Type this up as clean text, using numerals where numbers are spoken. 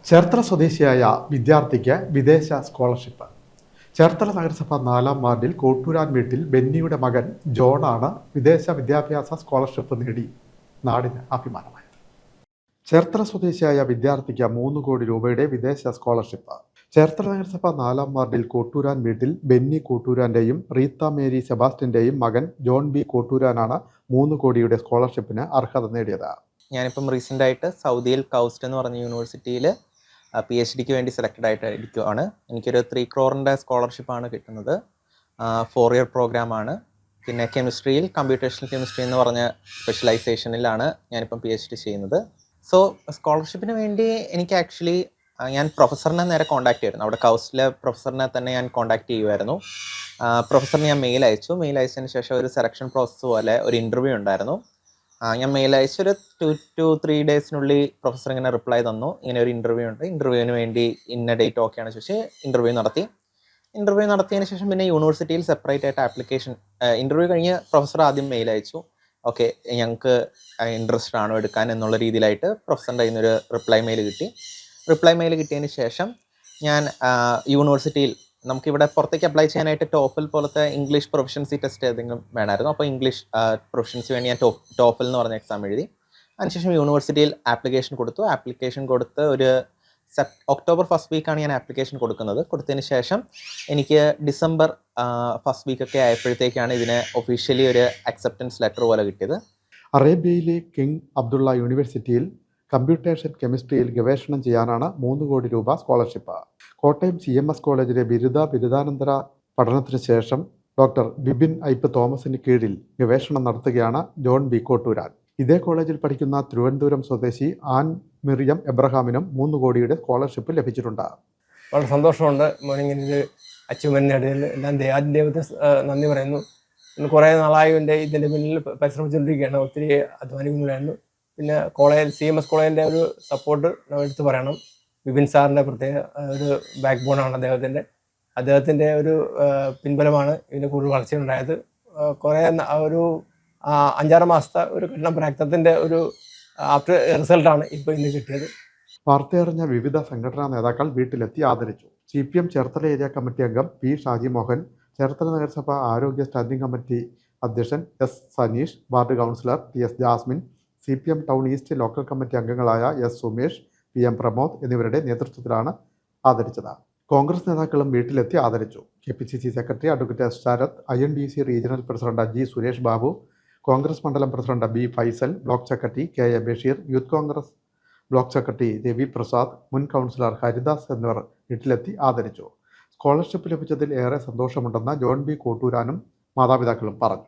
ചേർത്തല സ്വദേശിയായ വിദ്യാർത്ഥിക്ക് വിദേശ സ്കോളർഷിപ്പ്. ചേർത്തല നഗരസഭ 4-ാം വാർഡിൽ കോട്ടൂരാൻ വീട്ടിൽ ബെന്നിയുടെ മകൻ ജോണാണ് വിദേശ വിദ്യാഭ്യാസ സ്കോളർഷിപ്പ് നേടി നാടിന് അഭിമാനമായത്. ചേർത്തല സ്വദേശിയായ വിദ്യാർത്ഥിക്ക് 3 കോടി രൂപയുടെ വിദേശ സ്കോളർഷിപ്പ്. ചേർത്തല നഗരസഭ 4-ാം വാർഡിൽ കോട്ടൂരാൻ വീട്ടിൽ ബെന്നി കോട്ടൂരാന്റെയും റീത്ത മേരി സെബാസ്റ്റ്യന്റെയും മകൻ ജോൺ ബി കോട്ടൂരാനാണ് 3 കോടിയുടെ സ്കോളർഷിപ്പിന് അർഹത നേടിയത്. ഞാനിപ്പം റീസെൻ്റ് ആയിട്ട് സൗദിയിൽ കൗസ്റ്റ് എന്ന് പറഞ്ഞ യൂണിവേഴ്സിറ്റിയിൽ PhD വേണ്ടി സെലക്റ്റഡ് ആയിട്ട് ഇരിക്കുകയാണ്. എനിക്കൊരു 3 crore സ്കോളർഷിപ്പാണ് കിട്ടുന്നത്. 4 year പ്രോഗ്രാമാണ്. പിന്നെ കെമിസ്ട്രിയിൽ കമ്പ്യൂട്ടേഷണൽ കെമിസ്ട്രി എന്ന് പറഞ്ഞ സ്പെഷ്യലൈസേഷനിലാണ് ഞാനിപ്പം PhD ചെയ്യുന്നത്. സോ സ്കോളർഷിപ്പിന് വേണ്ടി എനിക്ക് ആക്ച്വലി ഞാൻ പ്രൊഫസറിനെ നേരെ കോൺടാക്ട് ചെയ്യുമായിരുന്നു. അവിടെ കൗസ്റ്റിലെ പ്രൊഫസറിനെ തന്നെ ഞാൻ കോൺടാക്ട് ചെയ്യുമായിരുന്നു. പ്രൊഫസറിന് ഞാൻ മെയിൽ അയച്ചതിന് ശേഷം ഒരു സെലക്ഷൻ പ്രോസസ്സ് പോലെ ഒരു ഇൻ്റർവ്യൂ ഉണ്ടായിരുന്നു. ഞാൻ മെയിൽ അയച്ചൊരു 2 to 3 ഡേയ്സിനുള്ളിൽ പ്രൊഫസർ ഇങ്ങനെ റിപ്ലൈ തന്നു, ഇങ്ങനെ ഒരു ഇൻ്റർവ്യൂ ഉണ്ട്, ഇൻ്റർവ്യൂവിന് വേണ്ടി ഇന്ന ഡേറ്റ് ഓക്കെയാണ് ചോദിച്ച് ഇൻ്റർവ്യൂ നടത്തിയതിന് ശേഷം പിന്നെ യൂണിവേഴ്സിറ്റിയിൽ സെപ്പറേറ്റ് ആയിട്ട് ആപ്ലിക്കേഷൻ ഇൻ്റർവ്യൂ കഴിഞ്ഞ് പ്രൊഫസർ ആദ്യം മെയിൽ അയച്ചു. ഓക്കെ, ഞങ്ങൾക്ക് ഇൻട്രസ്റ്റഡ് ആണോ എടുക്കാൻ എന്നുള്ള രീതിയിലായിട്ട് പ്രൊഫസറിൻ്റെ കയ്യിൽ നിന്നൊരു റിപ്ലൈ മെയിൽ കിട്ടിയതിന് ശേഷം ഞാൻ യൂണിവേഴ്സിറ്റിയിൽ നമുക്കിവിടെ പുറത്തേക്ക് അപ്ലൈ ചെയ്യാനായിട്ട് ടോഫൽ പോലത്തെ ഇംഗ്ലീഷ് പ്രൊഫഷൻസി ടെസ്റ്റ് ഏതെങ്കിലും വേണമായിരുന്നു. അപ്പോൾ ഇംഗ്ലീഷ് പ്രൊഫഷൻസി വേണ്ടി ഞാൻ ടോഫൽ എന്ന് പറഞ്ഞ എക്സാം എഴുതി. അതിനുശേഷം യൂണിവേഴ്സിറ്റിയിൽ ആപ്ലിക്കേഷൻ കൊടുത്ത് ഒരു ഒക്ടോബർ 1st വീക്കാണ് ഞാൻ ആപ്ലിക്കേഷൻ കൊടുത്തതിന് ശേഷം എനിക്ക് ഡിസംബർ 1st വീക്കൊക്കെ ആയപ്പോഴത്തേക്കാണ് ഇതിന് ഒഫീഷ്യലി ഒരു അക്സെപ്റ്റൻസ് ലെറ്റർ പോലെ കിട്ടിയത്. അറേബ്യയിലെ കിങ് അബ്ദുള്ള യൂണിവേഴ്സിറ്റിയിൽ കമ്പ്യൂട്ടേഷൻ കെമിസ്ട്രിയിൽ ഗവേഷണം ചെയ്യാനാണ് 3 കോടി രൂപ സ്കോളർഷിപ്പ്. കോട്ടയം CMS കോളേജിലെ ബിരുദാനന്തര പഠനത്തിന് ശേഷം ഡോക്ടർ ബിബിൻ ഐപ്പ് തോമസിന് കീഴിൽ ഗവേഷണം നടത്തുകയാണ് ജോൺ ബി കോട്ടൂരാൻ. ഇതേ കോളേജിൽ പഠിക്കുന്ന തിരുവനന്തപുരം സ്വദേശി ആൻ മിറിയം എബ്രഹാമിനും 3 കോടിയുടെ സ്കോളർഷിപ്പ് ലഭിച്ചിട്ടുണ്ട്. വളരെ സന്തോഷമുണ്ട്. മോർണിംഗ് ഇത് അച്ചീവ്മെൻറ്റിനിടയിൽ എല്ലാം ദൈവത്തിന് നന്ദി പറയുന്നു. കുറേ നാളായി ഇതിൻ്റെ പിന്നിൽ പരിശ്രമിച്ചുകൊണ്ടിരിക്കുകയാണ്. ഒത്തിരി അധ്വാനിക്കുന്നുണ്ടായിരുന്നു. പിന്നെ CMS കോളേജിൻ്റെ ഒരു സപ്പോർട്ട് നമ്മൾ എടുത്ത് പറയണം. ബിപിൻ സാറിൻ്റെ പ്രത്യേക ഒരു ബാക്ക് ബോണാണ് അദ്ദേഹത്തിൻ്റെ ഒരു പിൻബലമാണ് ഇതിൻ്റെ കൂടുതൽ വളർച്ചയുണ്ടായത്. കുറേ ഒരു 5-6 മാസത്തെ ഒരു കഠിന പ്രയത്നത്തിൻ്റെ ഒരു ആഫ്റ്റർ റിസൾട്ടാണ് ഇപ്പോൾ ഇന്ന് കിട്ടിയത്. വാർത്തയറിഞ്ഞ വിവിധ സംഘടനാ നേതാക്കൾ വീട്ടിലെത്തി ആദരിച്ചു. CPM ചേർത്തല ഏരിയ കമ്മിറ്റി അംഗം P ഷാജി മോഹൻ, ചേർത്തല നഗരസഭ ആരോഗ്യ സ്റ്റാൻഡിംഗ് കമ്മിറ്റി അധ്യക്ഷൻ S Saneesh, ward councillor TS Jasmin, CPM town east local committee അംഗങ്ങളായ S സുമേഷ്, PM പ്രമോദ് എന്നിവരുടെ നേതൃത്വത്തിലാണ് ആദരിച്ചത്. കോൺഗ്രസ് നേതാക്കളും വീട്ടിലെത്തി ആദരിച്ചു. KPCC secretary advocate S Sarath, INDC regional president G Suresh Babu, Congress മണ്ഡലം president B Faisal, block secretary KA Basheer, youth Congress block secretary Ravi Prasad, മുൻ കൗൺസിലർ ഹരിദാസ് എന്നിവർ വീട്ടിലെത്തി ആദരിച്ചു. സ്കോളർഷിപ്പ് ലഭിച്ചതിൽ ഏറെ സന്തോഷമുണ്ടെന്ന് ജോൺ ബി കോട്ടൂരാനും മാതാപിതാക്കളും പറഞ്ഞു.